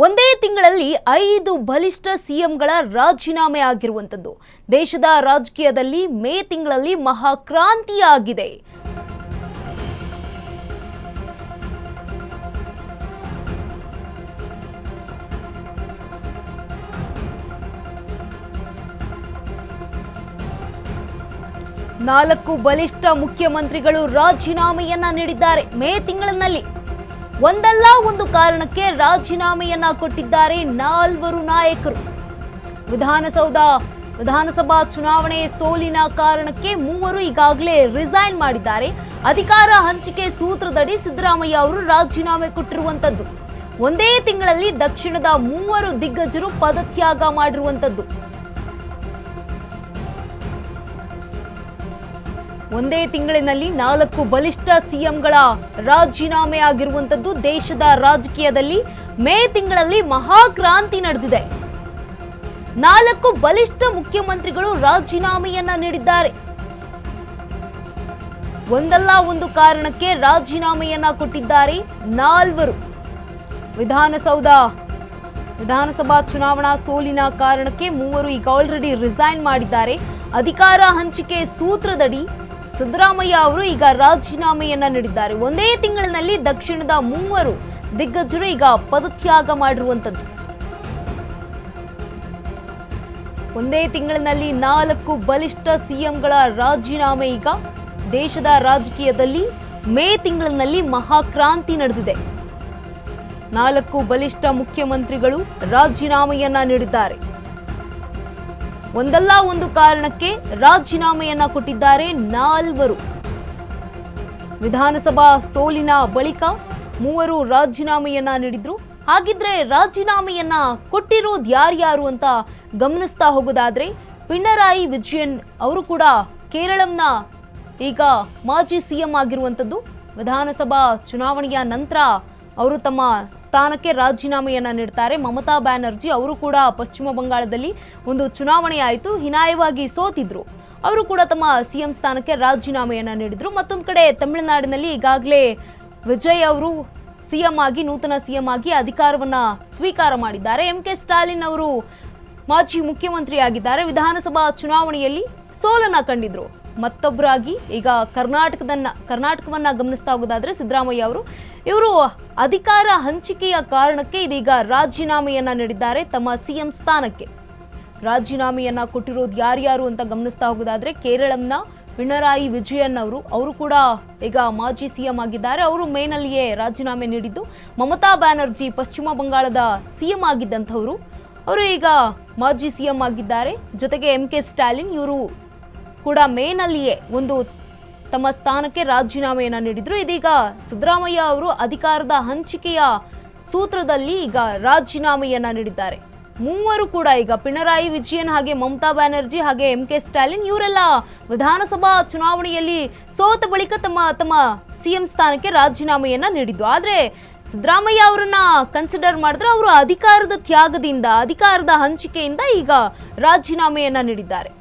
ಒಂದೇ ತಿಂಗಳಲ್ಲಿ 5 ಬಲಿಷ್ಠ ಸಿಎಂಗಳ ರಾಜೀನಾಮೆ ಆಗಿರುವಂತದ್ದು ದೇಶದ ರಾಜಕೀಯದಲ್ಲಿ ಮೇ ತಿಂಗಳಲ್ಲಿ ಮಹಾಕ್ರಾಂತಿಯಾಗಿದೆ. ನಾಲ್ಕು ಬಲಿಷ್ಠ ಮುಖ್ಯಮಂತ್ರಿಗಳು ರಾಜೀನಾಮೆಯನ್ನ ನೀಡಿದ್ದಾರೆ. ಮೇ ತಿಂಗಳಿನಲ್ಲಿ ಒಂದಲ್ಲ ಒಂದು ಕಾರಣಕ್ಕೆ ರಾಜೀನಾಮೆಯನ್ನ ಕೊಟ್ಟಿದ್ದಾರೆ 4 ನಾಯಕರು. ವಿಧಾನಸಭಾ ಚುನಾವಣೆ ಸೋಲಿನ ಕಾರಣಕ್ಕೆ 3 ಈಗಾಗಲೇ ರಿಸೈನ್ ಮಾಡಿದ್ದಾರೆ. ಅಧಿಕಾರ ಹಂಚಿಕೆ ಸೂತ್ರದಡಿ ಸಿದ್ದರಾಮಯ್ಯ ಅವರು ರಾಜೀನಾಮೆ ಕೊಟ್ಟಿರುವಂತದ್ದು. ಒಂದೇ ತಿಂಗಳಲ್ಲಿ ದಕ್ಷಿಣದ 3 ದಿಗ್ಗಜರು ಪದತ್ಯಾಗ ಮಾಡಿರುವಂತದ್ದು. ಒಂದೇ ತಿಂಗಳಿನಲ್ಲಿ 4 ಬಲಿಷ್ಠ ಸಿಎಂಗಳ ರಾಜೀನಾಮೆ ಆಗಿರುವಂತದ್ದು ದೇಶದ ರಾಜಕೀಯದಲ್ಲಿ ಮೇ ತಿಂಗಳಲ್ಲಿ ಮಹಾಕ್ರಾಂತಿ ನಡೆದಿದೆ. 4 ಬಲಿಷ್ಠ ಮುಖ್ಯಮಂತ್ರಿಗಳು ರಾಜೀನಾಮೆಯನ್ನ ನೀಡಿದ್ದಾರೆ. ಒಂದಲ್ಲ ಒಂದು ಕಾರಣಕ್ಕೆ ರಾಜೀನಾಮೆಯನ್ನ ಕೊಟ್ಟಿದ್ದಾರೆ 4. ವಿಧಾನಸಭಾ ಚುನಾವಣಾ ಸೋಲಿನ ಕಾರಣಕ್ಕೆ 3 ಈಗ ಆಲ್ರೆಡಿ ರಿಸೈನ್ ಮಾಡಿದ್ದಾರೆ. ಅಧಿಕಾರ ಹಂಚಿಕೆ ಸೂತ್ರದಡಿ ಸಿದ್ದರಾಮಯ್ಯ ಅವರು ಈಗ ರಾಜೀನಾಮೆಯನ್ನ ನೀಡಿದ್ದಾರೆ. ಒಂದೇ ತಿಂಗಳಿನಲ್ಲಿ ದಕ್ಷಿಣದ 3 ದಿಗ್ಗಜರು ಈಗ ಪದತ್ಯಾಗ ಮಾಡಿರುವಂತದ್ದು. ಒಂದೇ ತಿಂಗಳಿನಲ್ಲಿ 4 ಬಲಿಷ್ಠ ಸಿಎಂಗಳ ರಾಜೀನಾಮೆ ಈಗ ದೇಶದ ರಾಜಕೀಯದಲ್ಲಿ ಮೇ ತಿಂಗಳಿನಲ್ಲಿ ಮಹಾಕ್ರಾಂತಿ ನಡೆದಿದೆ. 4 ಬಲಿಷ್ಠ ಮುಖ್ಯಮಂತ್ರಿಗಳು ರಾಜೀನಾಮೆಯನ್ನ ನೀಡಿದ್ದಾರೆ. ಒಂದಲ್ಲ ಒಂದು ಕಾರಣಕ್ಕೆ ರಾಜೀನಾಮೆಯನ್ನ ಕೊಟ್ಟಿದ್ದಾರೆ 4. ವಿಧಾನಸಭಾ ಸೋಲಿನ ಬಳಿಕ 3 ರಾಜೀನಾಮೆಯನ್ನ ನೀಡಿದ್ರು. ಹಾಗಿದ್ರೆ ರಾಜೀನಾಮೆಯನ್ನ ಕೊಟ್ಟಿರೋದು ಯಾರ್ಯಾರು ಅಂತ ಗಮನಿಸ್ತಾ ಹೋಗೋದಾದ್ರೆ ಪಿಣರಾಯಿ ವಿಜಯನ್ ಅವರು ಕೂಡ ಕೇರಳಂನ ಈಗ ಮಾಜಿ ಸಿಎಂ ಆಗಿರುವಂತದ್ದು. ವಿಧಾನಸಭಾ ಚುನಾವಣೆಯ ನಂತರ ಅವರು ತಮ್ಮ ಸ್ಥಾನಕ್ಕೆ ರಾಜೀನಾಮೆಯನ್ನ ನೀಡ್ತಾರೆ. ಮಮತಾ ಬ್ಯಾನರ್ಜಿ ಅವರು ಕೂಡ ಪಶ್ಚಿಮ ಬಂಗಾಳದಲ್ಲಿ ಒಂದು ಚುನಾವಣೆ ಆಯಿತು, ಹೀನಾಯವಾಗಿ ಸೋತಿದ್ರು. ಅವರು ಕೂಡ ತಮ್ಮ ಸಿಎಂ ಸ್ಥಾನಕ್ಕೆ ರಾಜೀನಾಮೆಯನ್ನ ನೀಡಿದ್ರು. ಮತ್ತೊಂದು ಕಡೆ ತಮಿಳುನಾಡಿನಲ್ಲಿ ಈಗಾಗಲೇ ವಿಜಯ್ ಅವರು ನೂತನ ಸಿಎಂ ಆಗಿ ಅಧಿಕಾರವನ್ನ ಸ್ವೀಕಾರ ಮಾಡಿದ್ದಾರೆ. MK ಸ್ಟಾಲಿನ್ ಅವರು ಮಾಜಿ ಮುಖ್ಯಮಂತ್ರಿ ಆಗಿದ್ದಾರೆ. ವಿಧಾನಸಭಾ ಚುನಾವಣೆಯಲ್ಲಿ ಸೋಲನ್ನ ಕಂಡಿದ್ರು. ಮತ್ತೊಬ್ಬರಾಗಿ ಈಗ ಕರ್ನಾಟಕವನ್ನ ಗಮನಿಸ್ತಾ ಹೋಗೋದಾದ್ರೆ ಸಿದ್ದರಾಮಯ್ಯ ಇವರು ಅಧಿಕಾರ ಹಂಚಿಕೆಯ ಕಾರಣಕ್ಕೆ ಇದೀಗ ರಾಜೀನಾಮೆಯನ್ನ ನೀಡಿದ್ದಾರೆ. ತಮ್ಮ ಸಿಎಂ ಸ್ಥಾನಕ್ಕೆ ರಾಜೀನಾಮೆಯನ್ನ ಕೊಟ್ಟಿರೋದು ಯಾರ್ಯಾರು ಅಂತ ಗಮನಿಸ್ತಾ ಹೋಗೋದಾದ್ರೆ ಕೇರಳಂನ ಪಿಣರಾಯಿ ವಿಜಯನ್ ಅವರು ಕೂಡ ಈಗ ಮಾಜಿ ಸಿಎಂ ಆಗಿದ್ದಾರೆ. ಅವರು ಮೇನಲ್ಲಿಯೇ ರಾಜೀನಾಮೆ ನೀಡಿದ್ದು. ಮಮತಾ ಬ್ಯಾನರ್ಜಿ ಪಶ್ಚಿಮ ಬಂಗಾಳದ ಸಿಎಂ ಆಗಿದ್ದಂಥವರು, ಅವರು ಈಗ ಮಾಜಿ ಸಿಎಂ ಆಗಿದ್ದಾರೆ. ಜೊತೆಗೆ MK ಸ್ಟಾಲಿನ್ ಇವರು ಕೂಡ ಮೇನಲ್ಲಿಯೇ ಒಂದು ತಮ್ಮ ಸ್ಥಾನಕ್ಕೆ ರಾಜೀನಾಮೆಯನ್ನ ನೀಡಿದ್ರು. ಇದೀಗ ಸಿದ್ದರಾಮಯ್ಯ ಅವರು ಅಧಿಕಾರದ ಹಂಚಿಕೆಯ ಸೂತ್ರದಲ್ಲಿ ಈಗ ರಾಜೀನಾಮೆಯನ್ನ ನೀಡಿದ್ದಾರೆ. 3 ಕೂಡ ಈಗ ಪಿಣರಾಯಿ ವಿಜಯನ್ ಹಾಗೆ ಮಮತಾ ಬ್ಯಾನರ್ಜಿ ಹಾಗೆ MK ಸ್ಟಾಲಿನ್ ಇವರೆಲ್ಲ ವಿಧಾನಸಭಾ ಚುನಾವಣೆಯಲ್ಲಿ ಸೋತ ಬಳಿಕ ತಮ್ಮ ಸಿಎಂ ಸ್ಥಾನಕ್ಕೆ ರಾಜೀನಾಮೆಯನ್ನ ನೀಡಿದ್ದು. ಆದ್ರೆ ಸಿದ್ದರಾಮಯ್ಯ ಅವರನ್ನ ಕನ್ಸಿಡರ್ ಮಾಡಿದ್ರೆ ಅವರು ಅಧಿಕಾರದ ತ್ಯಾಗದಿಂದ, ಅಧಿಕಾರದ ಹಂಚಿಕೆಯಿಂದ ಈಗ ರಾಜೀನಾಮೆಯನ್ನ ನೀಡಿದ್ದಾರೆ.